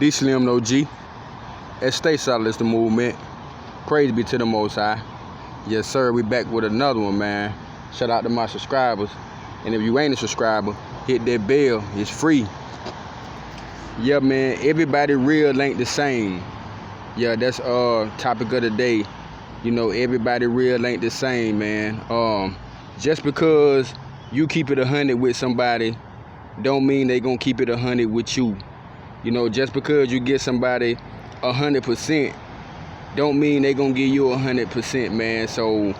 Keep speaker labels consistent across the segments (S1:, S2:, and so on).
S1: DEESLIMDAOG. Stay solid is the movement. Praise be to the Most High. Yes, sir. We back with another one, man. Shout out to my subscribers. And if you ain't a subscriber, hit that bell. It's free. Yeah, man. Everybody real ain't the same. Yeah, that's topic of the day. You know, everybody real ain't the same, man. Just because you keep it 100 with somebody, don't mean they gonna keep it 100 with you. You know, just because you get somebody 100%, don't mean they gonna give you 100%, man. So,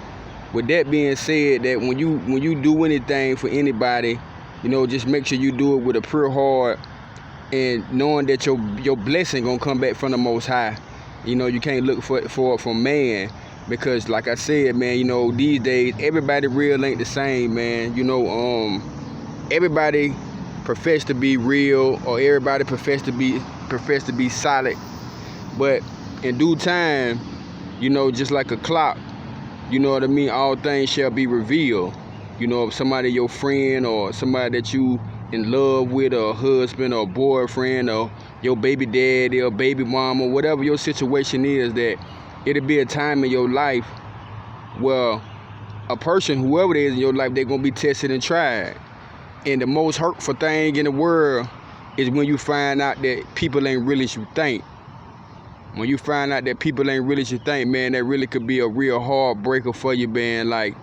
S1: with that being said, that when you do anything for anybody, you know, just make sure you do it with a pure heart and knowing that your blessing gonna come back from the Most High. You know, you can't look for it from man, because like I said, man, you know, these days everybody real ain't the same, man. You know, everybody profess to be real, or everybody profess to be solid, but in due time, you know, just like a clock, you know what I mean, all things shall be revealed. You know, if somebody your friend or somebody that you in love with, or a husband or a boyfriend, or your baby daddy or baby mama, whatever your situation is, that it'll be a time in your life where a person, whoever it is in your life, they're gonna be tested and tried. And the most hurtful thing in the world is when you find out that people ain't really as you think. When you find out that people ain't really as you think, man, that really could be a real heartbreaker for you, man. Like,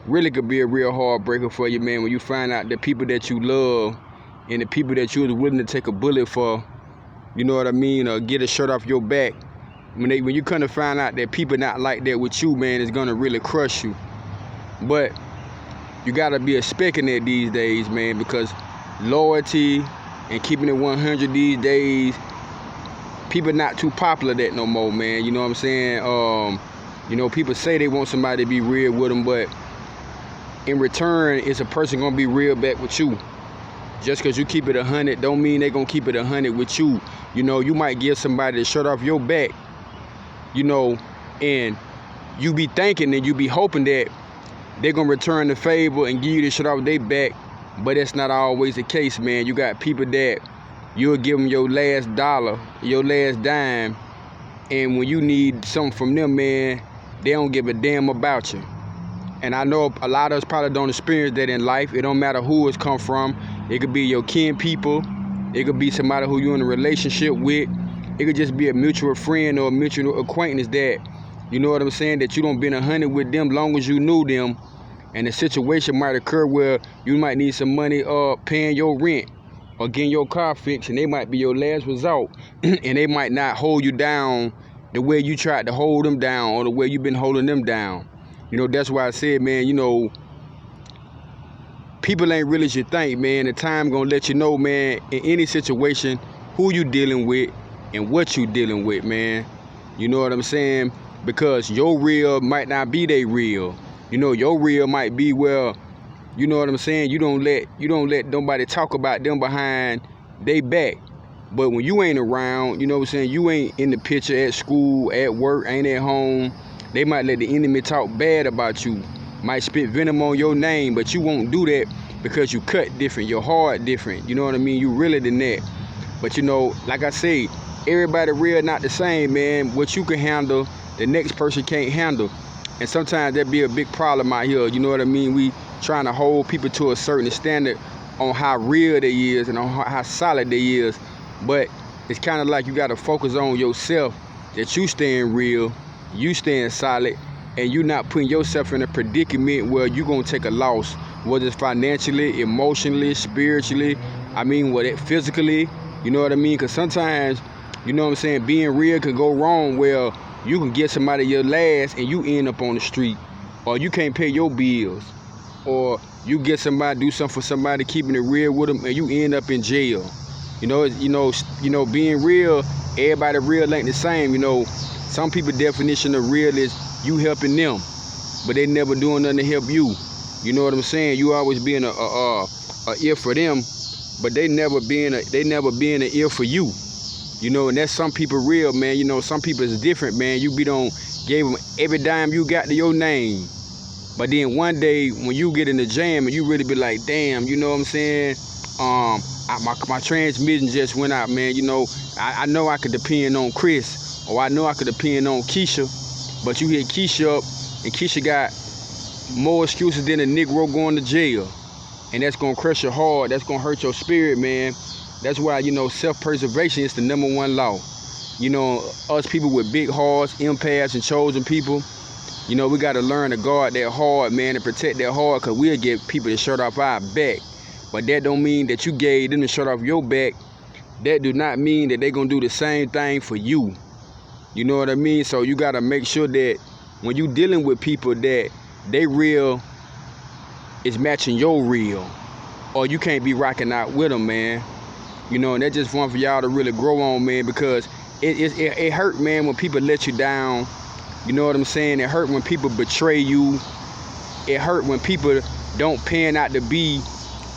S1: really could be a real heartbreaker for you, man, when you find out the people that you love and the people that you was willing to take a bullet for, you know what I mean, or get a shirt off your back. When you come to find out that people not like that with you, man, it's gonna really crush you. But you gotta be expecting that these days, man, because loyalty and keeping it 100 these days, people not too popular that no more, man. You know what I'm saying? You know, people say they want somebody to be real with them, but in return, it's a person gonna be real back with you. Just because you keep it 100, don't mean they gonna keep it 100 with you. You know, you might give somebody the shirt off your back, you know, and you be thinking and you be hoping that they're gonna return the favor and give you the shit off their back, but that's not always the case, man. You got people that you'll give them your last dollar, your last dime, and when you need something from them, man, they don't give a damn about you. And I know a lot of us probably don't experience that in life. It don't matter who it's come from. It could be your kin people. It could be somebody who you're in a relationship with. It could just be a mutual friend or a mutual acquaintance that, you know what I'm saying, that you don't been 100 with them long as you knew them. And the situation might occur where you might need some money paying your rent or getting your car fixed, and they might be your last resort. And they might not hold you down the way you tried to hold them down, or the way you've been holding them down. You know, that's why I said, man, you know, people ain't really as you think, man. The time gonna let you know, man, in any situation, who you dealing with and what you dealing with, man. You know what I'm saying? Because your real might not be they real. You know, your real might be, well, you know what I'm saying, you don't let nobody talk about them behind they back. But when you ain't around, you know what I'm saying, you ain't in the picture at school, at work, ain't at home, they might let the enemy talk bad about you, might spit venom on your name, but you won't do that because you cut different, your heart different, you know what I mean, you realer than that. But you know, like I say, everybody real not the same, man. What you can handle, the next person can't handle. And sometimes that be a big problem out here, you know what I mean? We trying to hold people to a certain standard on how real they is and on how solid they is. But it's kind of like you got to focus on yourself, that you staying real, you staying solid, and you not putting yourself in a predicament where you gonna take a loss, whether it's financially, emotionally, spiritually, I mean, whether physically, you know what I mean? Because sometimes, you know what I'm saying, being real can go wrong where you can get somebody your last and you end up on the street, or you can't pay your bills, or you get somebody, do something for somebody, keeping it real with them, and you end up in jail. You know, being real, everybody real ain't the same. You know, some people definition of real is you helping them, but they never doing nothing to help you. You know what I'm saying? You always being a ear for them, but they never being an ear for you. You know, and that's some people real, man. You know, some people is different, man. You gave them every dime you got to your name, but then one day when you get in the jam and you really be like, damn, you know what I'm saying? my transmission just went out, man. You know, I know I could depend on Chris, or I know I could depend on Keisha, but you hit Keisha up, and Keisha got more excuses than a Negro going to jail. And that's gonna crush your heart, that's gonna hurt your spirit, man. That's why, you know, self-preservation is the #1 law. You know, us people with big hearts, empaths, and chosen people, you know, we gotta learn to guard that heart, man, and protect that heart, because we'll get people to shut off our back. But that don't mean that you gave them to shut off your back. That do not mean that they're gonna do the same thing for you. You know what I mean? So you gotta make sure that when you dealing with people, that they real is matching your real, or you can't be rocking out with them, man. You know, and that's just one for y'all to really grow on, man, because it hurt, man, when people let you down. You know what I'm saying? It hurt when people betray you. It hurt when people don't pan out to be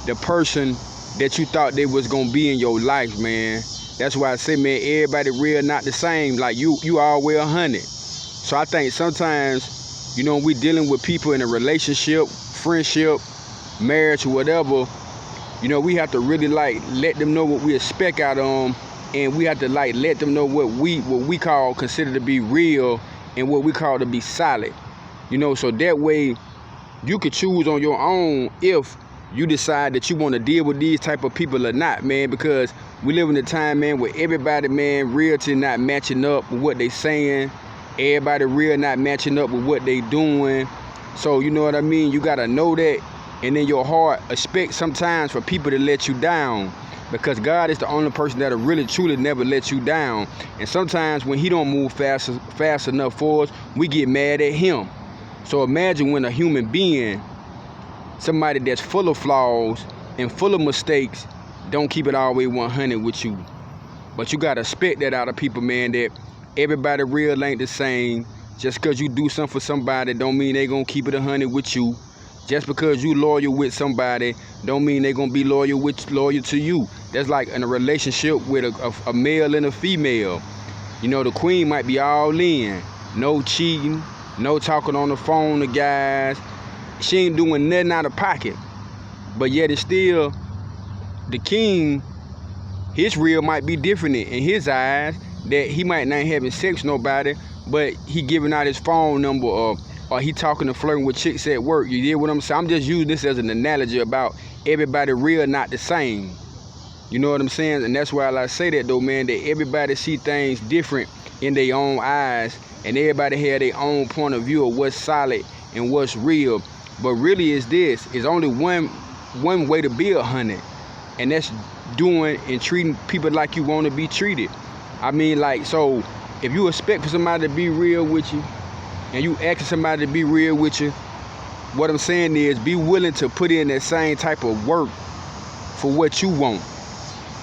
S1: the person that you thought they was gonna be in your life, man. That's why I say, man, everybody real not the same. Like you always 100. So I think sometimes, you know, we dealing with people in a relationship, friendship, marriage, or whatever, you know, we have to really like let them know what we expect out of them, and we have to like let them know what we call consider to be real and what we call to be solid. You know, so that way you could choose on your own if you decide that you want to deal with these type of people or not, man, because we live in a time, man, where everybody, man, reality not matching up with what they saying. Everybody real not matching up with what they doing. So, you know what I mean? You got to know that, and in your heart, expect sometimes for people to let you down, because God is the only person that'll really, truly never let you down. And sometimes when he don't move fast enough for us, we get mad at him. So imagine when a human being, somebody that's full of flaws and full of mistakes, don't keep it all the way 100 with you. But you got to expect that out of people, man, that everybody real ain't the same. Just because you do something for somebody don't mean they going to keep it 100 with you. Just because you loyal with somebody don't mean they going to be loyal to you. That's like in a relationship with a male and a female. You know, the queen might be all in. No cheating, no talking on the phone to guys. She ain't doing nothing out of pocket. But yet it's still the king, his real might be different in his eyes, that he might not having sex with nobody, but he giving out his phone number, or he talking and flirting with chicks at work. You get what I'm saying? I'm just using this as an analogy about everybody real not the same. You know what I'm saying? And that's why I say that though, man, that everybody see things different in their own eyes, and everybody have their own point of view of what's solid and what's real. But really is only one way to be 100, and that's doing and treating people like you want to be treated. I mean, like, so if you expect for somebody to be real with you, and you asking somebody to be real with you, what I'm saying is be willing to put in that same type of work for what you want.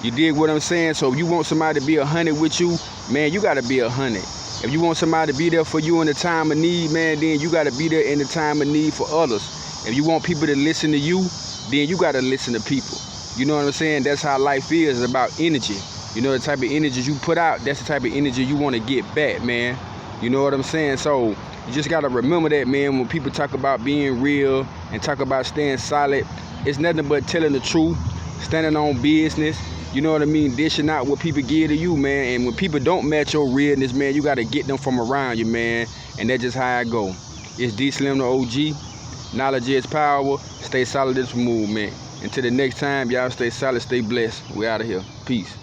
S1: You dig what I'm saying? So if you want somebody to be 100 with you, man, you got to be 100. If you want somebody to be there for you in the time of need, man, then you got to be there in the time of need for others. If you want people to listen to you, then you got to listen to people. You know what I'm saying? That's how life is. It's about energy. You know, the type of energy you put out, that's the type of energy you want to get back, man. You know what I'm saying? So you just got to remember that, man, when people talk about being real and talk about staying solid, it's nothing but telling the truth, standing on business. You know what I mean? Dishing out what people give to you, man. And when people don't match your realness, man, you got to get them from around you, man. And that's just how I go. It's DEESLIMDAOG. Knowledge is power. Stay solid in this movement. Until the next time, y'all stay solid, stay blessed. We out of here. Peace.